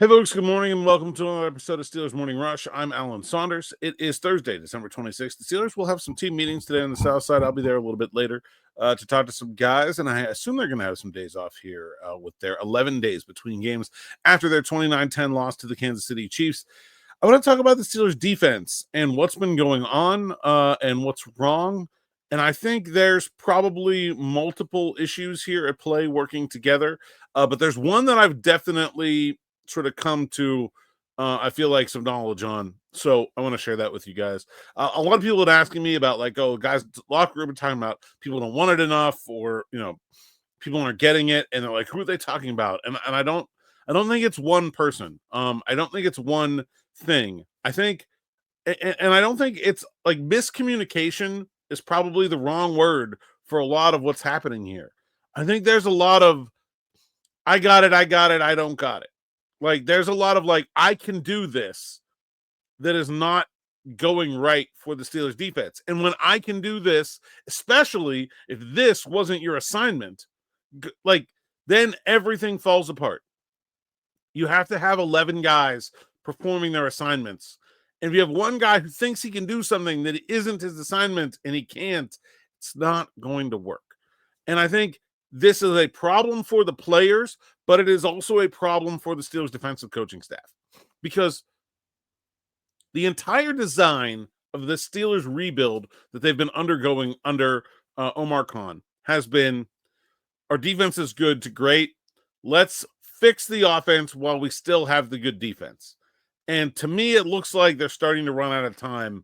Hey, folks, good morning and welcome to another episode of Steelers Morning Rush. I'm Alan Saunders. It is Thursday, December 26th. The Steelers will have some team meetings today on the South Side. I'll be there a little bit later to talk to some guys, and I assume they're going to have some days off here with their 11 days between games after their 29-10 loss to the Kansas City Chiefs. I want to talk about the Steelers' defense and what's been going on and what's wrong. And I think there's probably multiple issues here at play working together, but there's one that I've definitely sort of come to I feel like some knowledge on, so I want to share that with you guys. A lot of people are asking me about, like, oh, guys, locker room are talking about people don't want it enough, or people aren't getting it, and they're like, who are they talking about? And I don't think it's one person. I don't think it's one thing. I think, and I don't think it's like miscommunication is probably the wrong word for a lot of what's happening here. I think there's a lot of I got it, I don't got it. Like, there's a lot of, like, I can do this that is not going right for the Steelers defense. And when I can do this, especially if this wasn't your assignment, then everything falls apart. You have to have 11 guys performing their assignments. And if you have one guy who thinks he can do something that isn't his assignment and he can't, it's not going to work. And I think this is a problem for the players, but it is also a problem for the Steelers defensive coaching staff, because the entire design of the Steelers rebuild that they've been undergoing under Omar Khan has been, our defense is good to great. Let's fix the offense while we still have the good defense. And to me, it looks like they're starting to run out of time.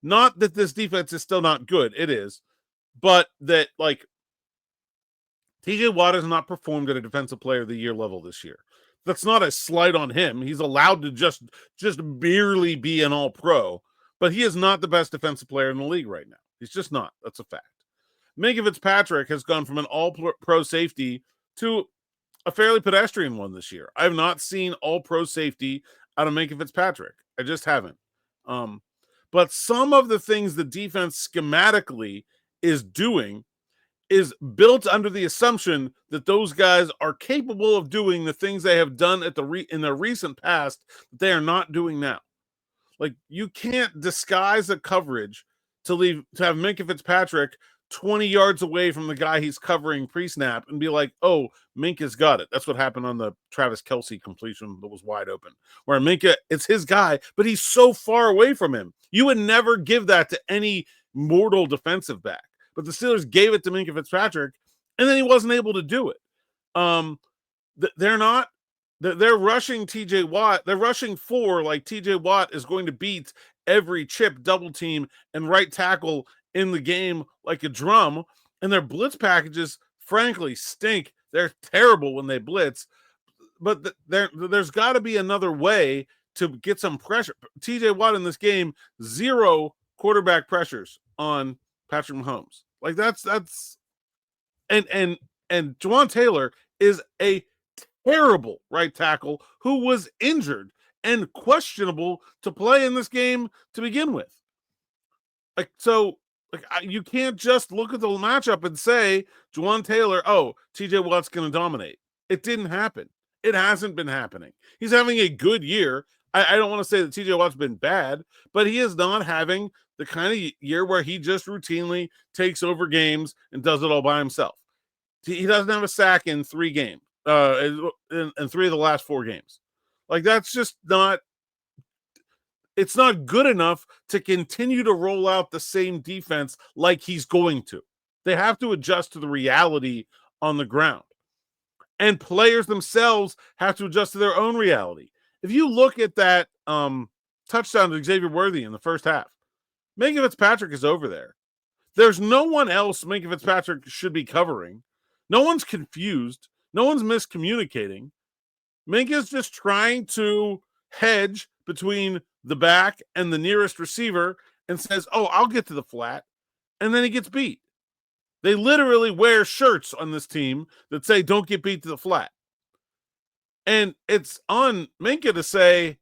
Not that this defense is still not good. It is. But that, like, TJ Watt has not performed at a defensive player of the year level this year. That's not a slight on him. He's allowed to just merely be an all-pro, but he is not the best defensive player in the league right now. He's just not. That's a fact. Minkah Fitzpatrick has gone from an all-pro safety to a fairly pedestrian one this year. I have not seen all-pro safety out of Minkah Fitzpatrick. I just haven't. But some of the things the defense schematically is doing is built under the assumption that those guys are capable of doing the things they have done in their recent past that they are not doing now. Like, you can't disguise a coverage to have Minkah Fitzpatrick 20 yards away from the guy he's covering pre-snap and be like, oh, Minkah's got it. That's what happened on the Travis Kelce completion that was wide open, where Minkah, it's his guy, but he's so far away from him. You would never give that to any mortal defensive back. But the Steelers gave it to Minkah Fitzpatrick, and then he wasn't able to do it. They're rushing TJ Watt. They're rushing four, like TJ Watt is going to beat every chip, double team, and right tackle in the game like a drum. And their blitz packages, frankly, stink. They're terrible when they blitz. But there's got to be another way to get some pressure. TJ Watt in this game, 0 quarterback pressures on Patrick Mahomes. Like, that's and Juwan Taylor is a terrible right tackle who was injured and questionable to play in this game to begin with. You can't just look at the matchup and say Juwan Taylor, oh, TJ Watt's going to dominate. It didn't happen. It hasn't been happening. He's having a good year. I don't want to say that TJ Watt's been bad, but he is not having the kind of year where he just routinely takes over games and does it all by himself. He doesn't have a sack in 3 games, in 3 of the last 4 games. Like, that's just not, it's not good enough to continue to roll out the same defense like he's going to. They have to adjust to the reality on the ground. And players themselves have to adjust to their own reality. If you look at that touchdown to Xavier Worthy in the first half, Minkah Fitzpatrick is over there. There's no one else Minkah Fitzpatrick should be covering. No one's confused. No one's miscommunicating. Minkah's just trying to hedge between the back and the nearest receiver and says, oh, I'll get to the flat. And then he gets beat. They literally wear shirts on this team that say, don't get beat to the flat. And it's on Minkah to say,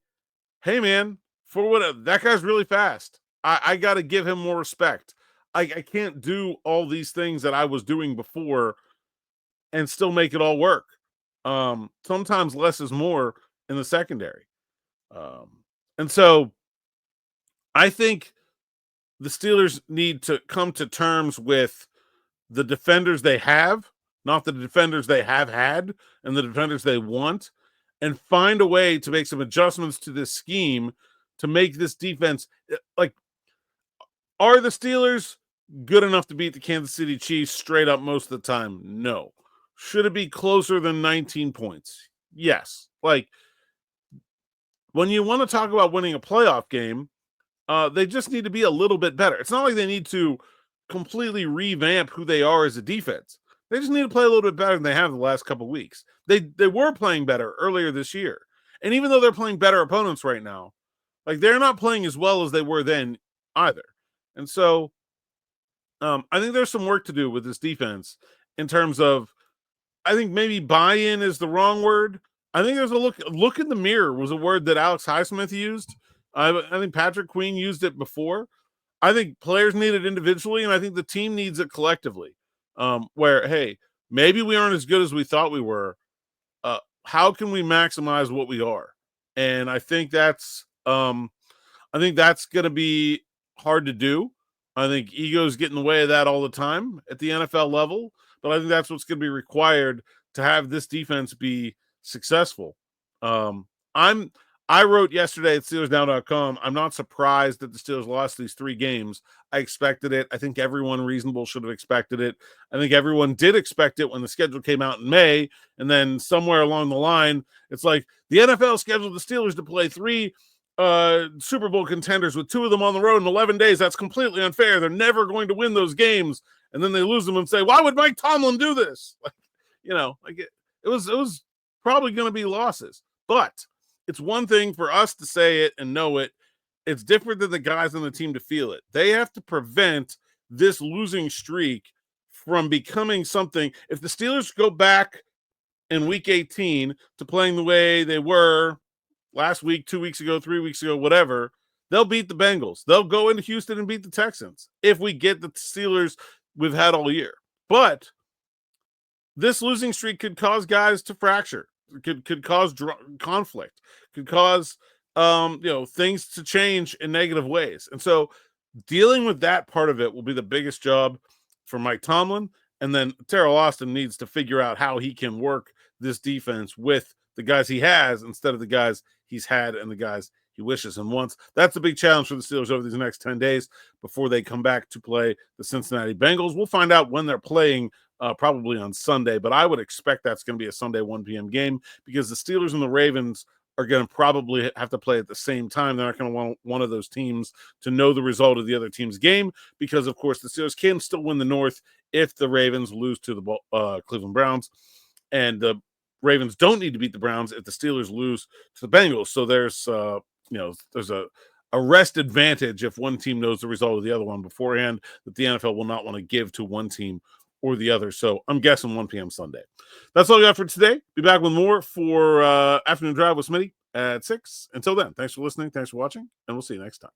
hey, man, for what, that guy's really fast. I got to give him more respect. I can't do all these things that I was doing before and still make it all work. Sometimes less is more in the secondary. And so I think the Steelers need to come to terms with the defenders they have, not the defenders they have had, and the defenders they want, and find a way to make some adjustments to this scheme to make this defense like. Are the Steelers good enough to beat the Kansas City Chiefs straight up most of the time? No. Should it be closer than 19 points? Yes. Like, when you want to talk about winning a playoff game, they just need to be a little bit better. It's not like they need to completely revamp who they are as a defense. They just need to play a little bit better than they have the last couple of weeks. They were playing better earlier this year. And even though they're playing better opponents right now, like, they're not playing as well as they were then either. And so I think there's some work to do with this defense in terms of, I think maybe buy-in is the wrong word. I think there's a look in the mirror was a word that Alex Highsmith used. I think Patrick Queen used it before. I think players need it individually, and I think the team needs it collectively. Where, hey, maybe we aren't as good as we thought we were. How can we maximize what we are? And I think that's going to be hard to do. I think egos get in the way of that all the time at the NFL level, but I think that's what's going to be required to have this defense be successful. I wrote yesterday at SteelersNow.com, I'm not surprised that the Steelers lost these 3 games. I expected it. I think everyone reasonable should have expected it. I think everyone did expect it when the schedule came out in May, and then somewhere along the line, it's like the NFL scheduled the Steelers to play 3 Super Bowl contenders with 2 of them on the road in 11 days. That's completely unfair. They're never going to win those games. And then they lose them and say, why would Mike Tomlin do this? It was probably going to be losses, but it's one thing for us to say it and know it. It's different than the guys on the team to feel it. They have to prevent this losing streak from becoming something. If the Steelers go back in week 18 to playing the way they were last week, 2 weeks ago, 3 weeks ago, whatever, they'll beat the Bengals. They'll go into Houston and beat the Texans if we get the Steelers we've had all year. But this losing streak could cause guys to fracture, could cause conflict, could cause things to change in negative ways. And so dealing with that part of it will be the biggest job for Mike Tomlin. And then Terrell Austin needs to figure out how he can work this defense with the guys he has instead of the guys he's had and the guys he wishes and wants. That's a big challenge for the Steelers over these next 10 days before they come back to play the Cincinnati Bengals. We'll find out when they're playing, probably on Sunday, but I would expect that's going to be a Sunday 1 p.m. game because the Steelers and the Ravens are going to probably have to play at the same time. They're not going to want one of those teams to know the result of the other team's game because, of course, the Steelers can still win the North if the Ravens lose to the Cleveland Browns, and the Ravens don't need to beat the Browns if the Steelers lose to the Bengals. So there's a rest advantage if one team knows the result of the other one beforehand that the NFL will not want to give to one team or the other. So I'm guessing 1 p.m. Sunday. That's all I got for today. Be back with more for Afternoon Drive with Smitty at 6. Until then, thanks for listening. Thanks for watching, and we'll see you next time.